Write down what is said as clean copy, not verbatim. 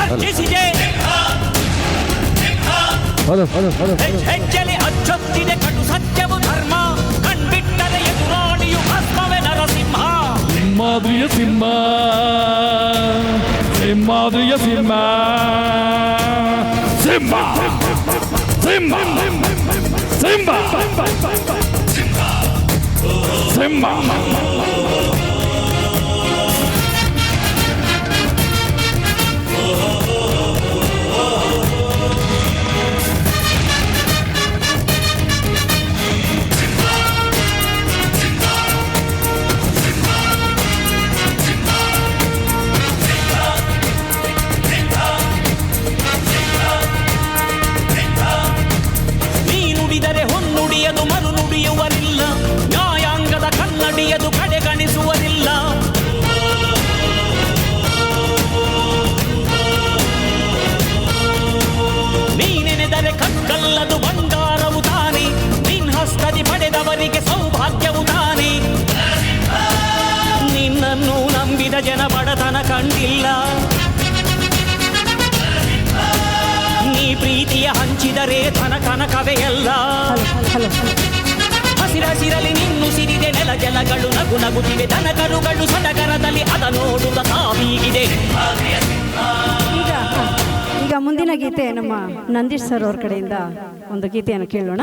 ಗರ್ಜಿಸಿದೆ, ಹೆಜ್ಜೆಲೆ ಅಚ್ಚೊತ್ತಿದೆ ಕಟು ಸತ್ಯವು ಧರ್ಮ, ಕಣ್ಬಿಟ್ಟರೆ ಎದುರಾಳಿಯು ಭಸ್ಮವೇ ನರಸಿಂಹ. ಸಿಂಹಾದ್ರಿಯ ಸಿಂಹ, ಸಿಂಹಾದ್ರಿಯ ಸಿಂಹ, ಸಿಂಹ ಸಿಂಹ ಸಿಂಹ ಸಿಂಹ. ಹೊನ್ನುಡಿಯದು ಮರು ನುಡಿಯುವರಿಲ್ಲ, ನ್ಯಾಯಾಂಗದ ಕನ್ನಡಿಯದು ಕಡೆಗಣಿಸುವರಿಲ್ಲ. ನೀನೆನೆದರೆ ಕಕ್ಕಲ್ಲದು ಬಂಗಾರವು ತಾನೆ, ನಿನ್ ಹಸ್ತದಿ ಪಡೆದವರಿಗೆ ಸೌಭಾಗ್ಯವು ತಾನೆ. ನಿನ್ನನ್ನು ನಂಬಿದ ಜನ ಬಡತನ ಕಂಡಿಲ್ಲ, ನೀ ಪ್ರೀತಿಯ ಹಂಚಿದರೆ ಧನ ಕನಕವೇ ಎಲ್ಲ. ಹಸಿರಸಿರಲಿ ನಿನ್ನು ಸಿರಿದೆ ನೆಲ ಜಲಗಳು ನಗು ನಗುತ್ತಿವೆ, ದನ ಕರುಗಳು ಸಡಗರದಲ್ಲಿ ಅದ ನೋಡುತ್ತ ತಾವೀಗಿದೆ. ಈಗ ಮುಂದಿನ ಗೀತೆ ನಮ್ಮ ನಂದೀಶ್ ಸರ್ ಅವ್ರ ಕಡೆಯಿಂದ ಒಂದು ಗೀತೆಯನ್ನು ಕೇಳೋಣ.